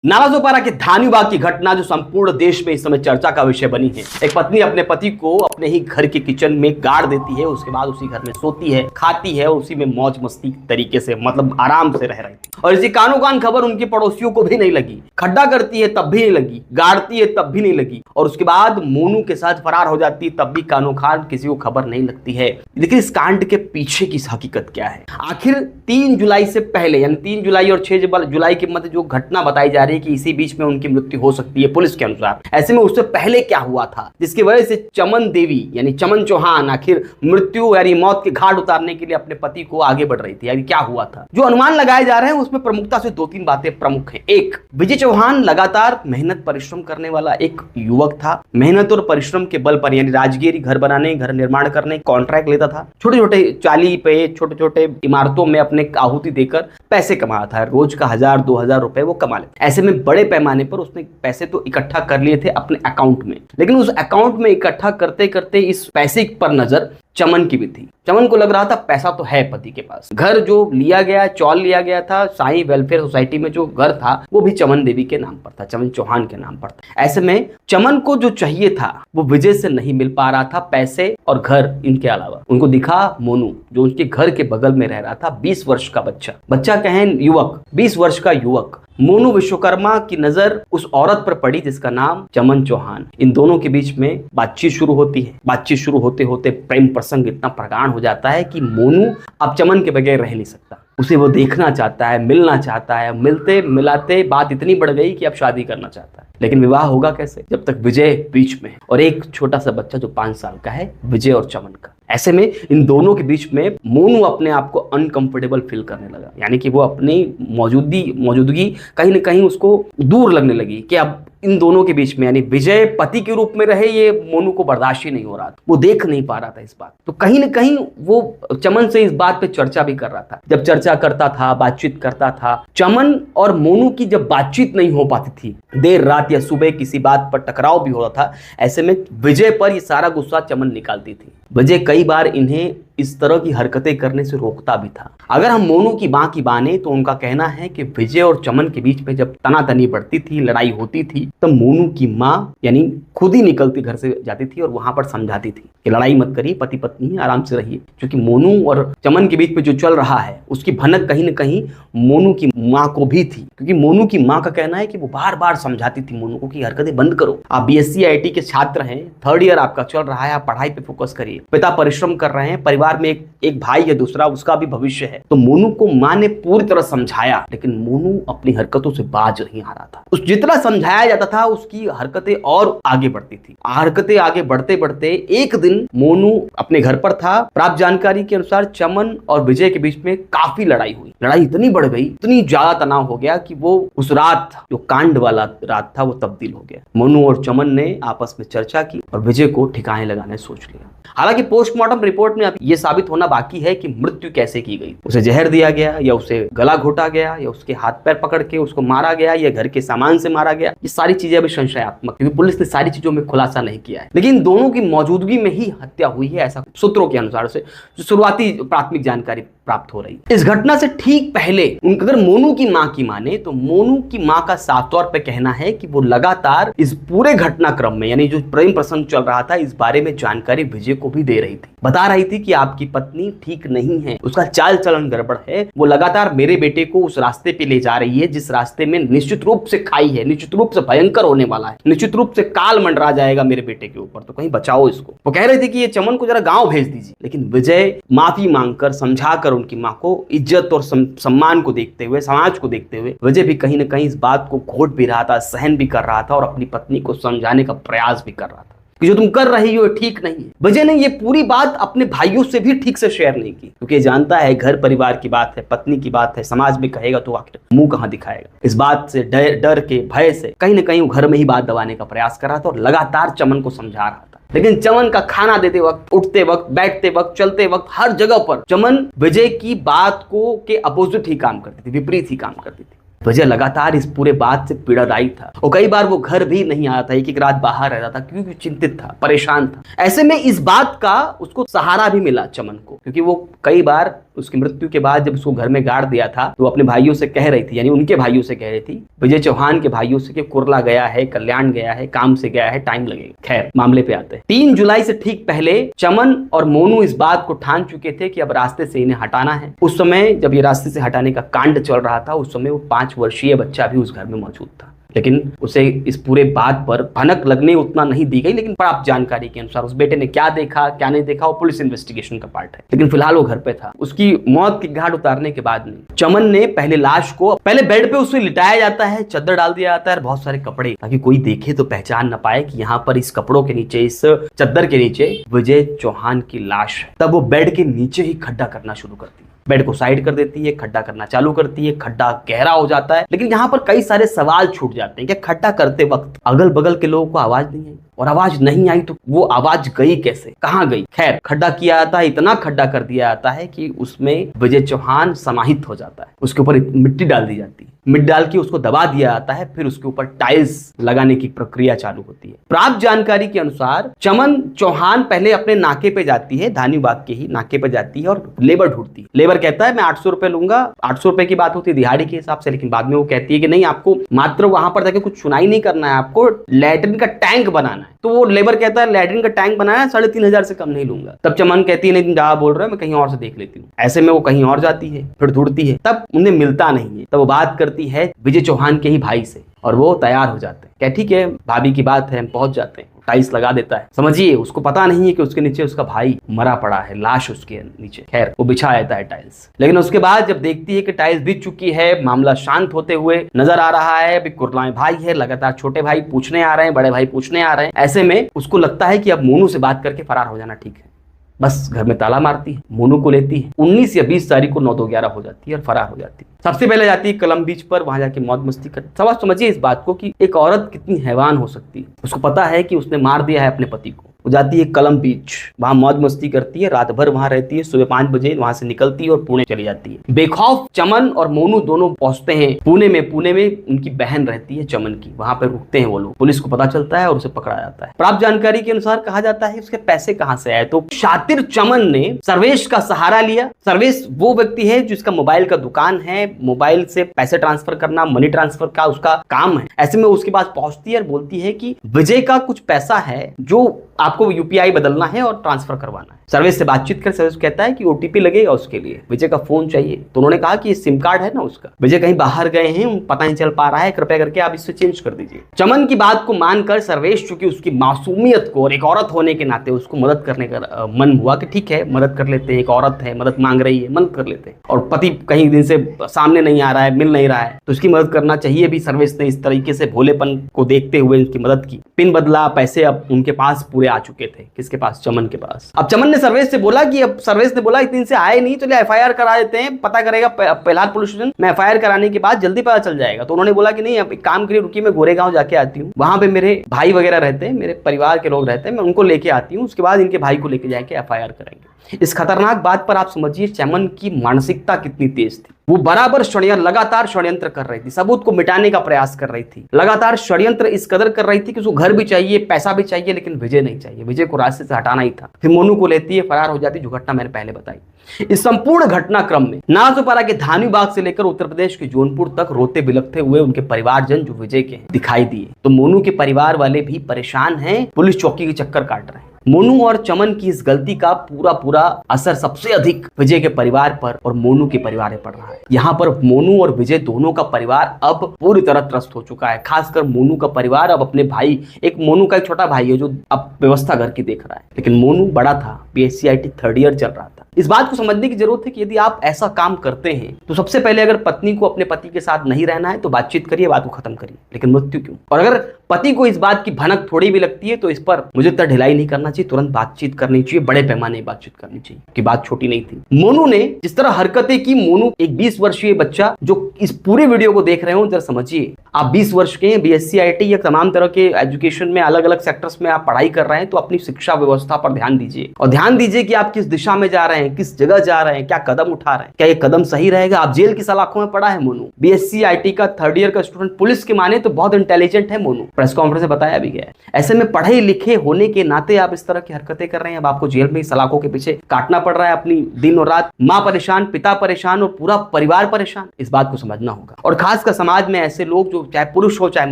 नालासोपारा के धानीबाग की घटना जो संपूर्ण देश में इस समय चर्चा का विषय बनी है। एक पत्नी अपने पति को अपने ही घर के किचन में गाड़ देती है, उसके बाद उसी घर में सोती है, खाती है और उसी में मौज मस्ती तरीके से मतलब आराम से रह रही थी। और इसी कानो कान खबर उनके पड़ोसियों को भी नहीं लगी। खड्डा करती है तब भी नहीं लगी, गाड़ती है तब भी नहीं लगी, और उसके बाद मोनू के साथ फरार हो जाती है तब भी कानो कान किसी को खबर नहीं लगती है। लेकिन इस कांड के पीछे की हकीकत क्या है? आखिर 3 जुलाई से पहले यानी 3 जुलाई और 6 जुलाई के मध्य जो घटना बताई जा रही है कि इसी बीच में उनकी मृत्यु हो सकती है पुलिस के अनुसार, ऐसे में उससे पहले क्या हुआ था जिसकी वजह से चमन देवी यानी चमन चौहान आखिर मृत्यु यानी मौत के घाट उतारने के लिए अपने पति को आगे बढ़ रही थी? यानी क्या हुआ था? जो अनुमान लगाए जा रहे हैं उसमें प्रमुखता से 2-3 बातें प्रमुख हैं। एक, विजय चौहान लगातार मेहनत परिश्रम करने वाला एक युवक था। मेहनत और परिश्रम के बल पर यानी राजगिरी घर बनाने, घर निर्माण करने कॉन्ट्रैक्ट लेता था, छोटे छोटे चाली पे छोटे छोटे इमारतों में अपने आहुति देकर पैसे कमाता था। रोज का 1000-2000 रुपए वो कमा लेता। ऐसे में बड़े पैमाने पर उसने पैसे तो इकट्ठा कर लिए थे अपने अकाउंट में, लेकिन उस अकाउंट में इकट्ठा करते करते इस पैसे पर नजर चमन की भी थी। चमन को लग रहा था पैसा तो है पति के पास। घर जो लिया गया, चौल लिया गया था साई वेलफेयर सोसाइटी में, जो घर था वो भी चमन देवी के नाम पर था, चमन चौहान के नाम पर था। ऐसे में चमन को जो चाहिए था वो विजय से नहीं मिल पा रहा था, पैसे और घर। इनके अलावा उनको दिखा मोनू जो उनके घर के बगल में रह रहा था, 20 वर्ष का बच्चा कहें युवक, 20 वर्ष का युवक मोनू विश्वकर्मा की नजर उस औरत पर पड़ी जिसका नाम चमन चौहान। इन दोनों के बीच में बातचीत शुरू होती है। बातचीत शुरू होते होते प्रेम प्रसंग इतना प्रगाढ़ हो जाता है कि मोनू अब चमन के बगैर रह नहीं सकता। उसे वो देखना चाहता है, मिलना चाहता है। मिलते मिलाते बात इतनी बढ़ गई कि अब शादी करना चाहता है। लेकिन विवाह होगा कैसे जब तक विजय बीच में है और एक छोटा सा बच्चा जो 5 साल का है, विजय और चमन का। ऐसे में इन दोनों के बीच में मोनू अपने आप को अनकंफर्टेबल फील करने लगा, यानी कि वो अपनी मौजूदगी कहीं ना कहीं उसको दूर लगने लगी कि अब इन दोनों के बीच में यानी विजय पति के रूप में रहे, ये मोनू को बर्दाश्त ही नहीं हो रहा था। वो देख नहीं पा रहा था इस बात। तो कहीं ना कहीं वो चमन से इस बात पे चर्चा भी कर रहा था। जब चर्चा करता था, बातचीत करता था, चमन और मोनू की जब बातचीत नहीं हो पाती थी, देर रात या सुबह किसी बात पर टकराव भी होता था, ऐसे में विजय पर ये सारा गुस्सा चमन निकालती थी। विजय कई बार इन्हें इस तरह की हरकतें करने से रोकता भी था। अगर हम मोनू की मां की माने तो उनका कहना है कि विजय और चमन के बीच में जब तनातनी बढ़ती थी, लड़ाई होती थी, तो मोनू की मां यानी खुद ही निकलती घर से जाती थी और वहां पर समझाती थी कि लड़ाई मत करिए, पति पत्नी आराम से रहिए। क्योंकि मोनू और चमन के बीच में जो चल रहा है उसकी भनक कहीं ना कहीं मोनू की मां को भी थी। क्योंकि मोनू की मां का कहना है कि वो बार बार समझाती थी मोनू को कि हरकतें बंद करो, आप BSc IIT के छात्र हैं, 3rd ईयर आपका चल रहा है, आप पढ़ाई पे फोकस करिए। पिता परिश्रम कर रहे हैं, परिवार में एक भाई है दूसरा, उसका भी भविष्य है। तो मोनू को मां ने पूरी तरह समझाया, लेकिन मोनू अपनी हरकतों से बाज नहीं आ रहा था। उस जितना समझाया जाता था उसकी हरकतें और आगे बढ़ती थी। हरकतें आगे बढ़ते बढ़ते एक दिन मोनू अपने घर पर था। प्राप्त जानकारी के अनुसार चमन और विजय के बीच में काफी लड़ाई हुई। लड़ाई इतनी बढ़ गई, इतनी ज्यादा तनाव हो गया कि वो उस रात जो कांड वाला रात था वो तब्दील हो गया। मोनू और चमन ने आपस में चर्चा की और विजय को ठिकाने लगाने सोच लिया। हालांकि पोस्टमार्टम रिपोर्ट में अब यह साबित होना बाकी है कि मृत्यु कैसे की गई। उसे जहर दिया गया या उसे गला घोटा गया या उसके हाथ पैर पकड़ के उसको मारा गया या घर के सामान से मारा गया। ये सारी चीजें अभी संशयात्मक, क्योंकि पुलिस ने सारी चीजों में खुलासा नहीं किया है। लेकिन दोनों की मौजूदगी में ही हत्या हुई है, ऐसा सूत्रों के अनुसार से जो शुरुआती प्राथमिक जानकारी प्राप्त हो रही। इस घटना से ठीक पहले अगर मोनू की मां की माने तो मोनू की मां का साफ तौर पे कहना है कि वो लगातार इस पूरे घटनाक्रम में यानी जो प्रेम प्रसंग चल रहा था इस बारे में जानकारी विजय को भी दे रही थी। बता रही थी कि आपकी पत्नी ठीक नहीं है, उसका चाल चलन गड़बड़ है, वो लगातार मेरे बेटे को उस रास्ते पे ले जा रही है जिस रास्ते में निश्चित रूप से खाई है, निश्चित रूप से भयंकर होने वाला है, निश्चित रूप से काल मंडरा जाएगा मेरे बेटे के ऊपर, तो कहीं बचाओ इसको। वो कह रही थी कि ये चमन को जरा गांव भेज दीजिए। लेकिन विजय माफी मांगकर समझाकर उनकी मां को इज्जत और सम्मान को देखते हुए, समाज को देखते हुए, विजय भी कहीं ना कहीं इस बात को घोट भी रहा था, सहन भी कर रहा था और अपनी पत्नी को समझाने का प्रयास भी कर रहा था कि जो तुम कर रही हो ठीक नहीं है। विजय ने ये पूरी बात अपने भाइयों से भी ठीक से शेयर नहीं की, क्योंकि जानता है घर परिवार की बात है, पत्नी की बात है, समाज में कहेगा तो आखिर मुंह कहां दिखाएगा। इस बात से डर के भय से कहीं ना कहीं वो घर में ही बात दबाने का प्रयास कर रहा था और लगातार चमन को समझा रहा था। लेकिन चमन का खाना देते वक्त, उठते वक्त, बैठते वक्त, चलते वक्त, हर जगह पर चमन विजय की बात को के अपोजिट ही काम करती थी, विपरीत ही काम करती थी। विजय लगातार इस पूरे बात से पीड़ादायी था और कई बार वो घर भी नहीं आता था, एक रात बाहर रहता था क्योंकि चिंतित था, परेशान था। ऐसे में इस बात का उसको सहारा भी मिला चमन को, क्योंकि वो कई बार उसकी मृत्यु के बाद जब उसको घर में गाड़ दिया था तो अपने भाइयों से कह रही थी, यानी उनके भाइयों से कह रही थी, विजय चौहान के भाइयों से, कि कुर्ला गया है, कल्याण गया है, काम से गया है, टाइम लगेगा। खैर, मामले पे आते हैं। 3 जुलाई से ठीक पहले चमन और मोनू इस बात को ठान चुके थे कि अब रास्ते से इन्हें हटाना है। उस समय जब ये रास्ते से हटाने का कांड चल रहा था, उस समय वो 5 वर्षीय बच्चा भी उस घर में मौजूद था, लेकिन उसे इस पूरे बात पर भनक लगने उतना नहीं दी गई। लेकिन प्राप्त जानकारी के अनुसार उस बेटे ने क्या देखा क्या नहीं देखा वो पुलिस इन्वेस्टिगेशन का पार्ट है, लेकिन फिलहाल वो घर पे था। उसकी मौत की घाट उतारने के बाद में चमन ने पहले लाश को, पहले बेड पे उसे लिटाया जाता है, चादर डाल दिया जाता है, बहुत सारे कपड़े, ताकि कोई देखे तो पहचान न पाए कि यहाँ पर इस कपड़ों के नीचे, इस चादर के नीचे विजय चौहान की लाश है। तब वो बेड के नीचे ही खड्डा करना शुरू करती है, बेड को साइड कर देती है, खड्डा करना चालू करती है, खड्डा गहरा हो जाता है। लेकिन यहाँ पर कई सारे सवाल छूट जाते हैं कि खड्डा करते वक्त अगल बगल के लोगों को आवाज नहीं आई, और आवाज नहीं आई तो वो आवाज गई कैसे, कहाँ गई? खैर, खड्डा किया जाता है, इतना खड्डा कर दिया जाता है कि उसमें विजय चौहान समाहित हो जाता है। उसके ऊपर मिट्टी डाल दी जाती है, मिट्टी डाल के उसको दबा दिया जाता है, फिर उसके ऊपर टाइल्स लगाने की प्रक्रिया चालू होती है। प्राप्त जानकारी के अनुसार चमन चौहान पहले अपने नाके पे जाती है, धानीबाग के ही नाके पे जाती है और लेबर ढूंढती है। लेबर कहता है मैं 800 रुपए लूंगा, 800 रुपए की बात होती है दिहाड़ी के हिसाब से, लेकिन बाद में वो कहती है कि नहीं, आपको मात्र वहां पर जाके कुछ सुनाई नहीं करना है, आपको लैट्रिन का टैंक बनाना है। तो वो लेबर कहता है लैट्रिन का टैंक बनाना है, 3,500 से कम नहीं लूंगा। तब चमन कहती है नहीं, तुम जहां बोल रहे हो, मैं कहीं और से देख लेती हूँ। ऐसे में वो कहीं और जाती है, फिर ढूंढती है, तब उन्हें मिलता नहीं है। तब वो बात करती है विजय चौहान के ही भाई से, और वो तैयार हो जाते हैं, क्या ठीक है भाभी की बात है, हम पहुंच जाते हैं। टाइल्स लगा देता है। समझिए, उसको पता नहीं है कि उसके नीचे उसका भाई मरा पड़ा है, लाश उसके नीचे। खैर, वो बिछा देता है टाइल्स, लेकिन उसके बाद जब देखती है कि टाइल्स बिछ चुकी है, मामला शांत होते हुए नजर आ रहा है, अभी कुर्लाएं भाई है, लगातार छोटे भाई पूछने आ रहे हैं, बड़े भाई पूछने आ रहे हैं, ऐसे में उसको लगता है कि अब मोनू से बात करके फरार हो जाना ठीक है। बस घर में ताला मारती है, मोनू को लेती है, 19 या 20 तारीख को 9-2-11 हो जाती है और फरार हो जाती है। सबसे पहले जाती है कलम बीच पर, वहां जाके मौज मस्ती कर। सवाल समझिए इस बात को कि एक औरत कितनी हैवान हो सकती है। उसको पता है कि उसने मार दिया है अपने पति को, वो जाती है कलम बीच, वहां मौज मस्ती करती है, रात भर वहां रहती है, सुबह 5 बजे वहां से निकलती है और पुणे चली जाती है। बेखौफ चमन और मोनू दोनों पहुंचते हैं पुणे में। पुणे में उनकी बहन रहती है चमन की, वहां पर रुकते हैं वो लोग। पुलिस को पता चलता है और उसे पकड़ा जाता है। प्राप्त जानकारी के अनुसार कहा जाता है उसके पैसे कहां से आए, तो शातिर चमन ने सर्वेश का सहारा लिया। सर्वेश वो व्यक्ति है जिसका मोबाइल का दुकान है, मोबाइल से पैसे ट्रांसफर करना, मनी ट्रांसफर का उसका काम है। ऐसे में उसके पास पहुंचती है और बोलती है कि विजय का कुछ पैसा है जो आपको यूपीआई बदलना है और ट्रांसफर करवाना है। सर्विस से बातचीत कर सर्विस कहता है कि ओटीपी लगेगा उसके लिए, विजय का फोन चाहिए। तो उन्होंने कहा कि ये सिम कार्ड है ना उसका, विजय कहीं बाहर गए हैं, पता नहीं चल पा रहा है, कृपया करके आप इससे चेंज कर दीजिए। चमन की बात को मानकर सर्वेश, चूंकि उसकी मासूमियत को और एक औरत होने के नाते उसको मदद करने का मन हुआ कि ठीक है मदद कर लेते हैं, एक औरत है, मदद मांग रही है, मदद कर लेते हैं। और पति कहीं दिन से सामने नहीं आ रहा है, मिल नहीं रहा है, तो उसकी मदद करना चाहिए भी। सर्वेश ने इस तरीके से भोलेपन को देखते हुए उसकी मदद की। पिन बदला, पैसे अब उनके पास पूरे आ चुके थे। किसके पास? चमन के पास। अब चमन ने सर्वेश से बोला कि अब सर्वेश ने बोला इतने दिन से आए नहीं, चलिए एफआईआर करा देते हैं, पता करेगा पहला पुलिस स्टेशन में, एफआईआर कराने के बाद जल्दी पता चल जाएगा। तो उन्होंने बोला कि नहीं, अब एक काम करिए, रुकिए, मैं गोरेगांव जाके आती हूँ, वहां पे मेरे भाई वगैरह रहते हैं, मेरे परिवार के लोग रहते हैं, मैं उनको लेके आती हूँ, उसके बाद इनके भाई को लेके जाके एफआईआर करेंगे। इस खतरनाक बात पर आप समझिए चमन की मानसिकता कितनी तेज थी। वो बराबर लगातार षड्यंत्र कर रही थी, सबूत को मिटाने का प्रयास कर रही थी, लगातार षड्यंत्र इस कदर कर रही थी कि उसको घर भी चाहिए, पैसा भी चाहिए, लेकिन विजय नहीं चाहिए, विजय को रास्ते से हटाना ही था। फिर मोनू को लेती है, फरार हो जाती, जो घटना मैंने पहले बताई। इस संपूर्ण घटनाक्रम में नाथद्वारा के धानीबाग से लेकर उत्तर प्रदेश के जौनपुर तक रोते बिलखते हुए उनके परिवारजन जो विजय के दिखाई दिए। तो मोनू के परिवार वाले भी परेशान हैं, पुलिस चौकी के चक्कर काट रहे हैं। मोनू और चमन की इस गलती का पूरा असर सबसे अधिक विजय के परिवार पर और मोनू के परिवार पर पड़ रहा है। यहाँ पर मोनू और विजय दोनों का परिवार अब पूरी तरह त्रस्त हो चुका है। खासकर मोनू का परिवार अब अपने भाई, एक मोनू का एक छोटा भाई है जो अब व्यवस्था घर की देख रहा है, लेकिन मोनू बड़ा था, बीएससी-आईटी 3rd ईयर चल रहा था। इस बात को समझने की जरूरत है कि यदि आप ऐसा काम करते हैं तो सबसे पहले अगर पत्नी को अपने पति के साथ नहीं रहना है तो बातचीत करिए, बात को खत्म करिए, लेकिन मृत्यु क्यों? और अगर पति को इस बात की भनक थोड़ी भी लगती है तो इस पर मुझे इतना ढिलाई नहीं करना चाहिए, तुरंत बातचीत करनी चाहिए, बड़े पैमाने की बातचीत करनी चाहिए कि बात छोटी नहीं थी। मोनू ने जिस तरह हरकतें की, मोनू एक 20 वर्षीय बच्चा जो इस पूरे वीडियो को देख रहे हो, जरा समझिए, आप 20 वर्ष के हैं, बीएससी-आईटी या तमाम तरह के एजुकेशन में अलग अलग सेक्टर्स में आप पढ़ाई कर रहे हैं, तो अपनी शिक्षा व्यवस्था पर ध्यान दीजिए और ध्यान दीजिए कि आप किस दिशा में जा रहे हैं, किस जगह जा रहे हैं, क्या कदम उठा रहे हैं, क्या ये कदम सही रहेगा? आप जेल की सलाखों में पड़ा है मोनू, बीएससी-आईटी का 3rd ईयर का स्टूडेंट, पुलिस के माने तो बहुत इंटेलिजेंट है मोनू, प्रेस कॉन्फ्रेंस में बताया भी गया है। ऐसे में पढ़े लिखे होने के नाते आप इस तरह की हरकतें कर रहे हैं। अब आपको जेल में सलाखों के पीछे काटना पड़ रहा है अपनी दिन और रात। माँ परेशान, पिता परेशान और पूरा परिवार परेशान। इस बात को समझना होगा। और खासकर समाज में ऐसे लोग जो चाहे पुरुष हो चाहे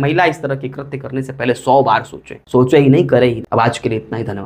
महिला, इस तरह के कृत्य करने से पहले 100 बार सोचे ही नहीं, करे ही। अब आज के लिए इतना ही, धन्यवाद।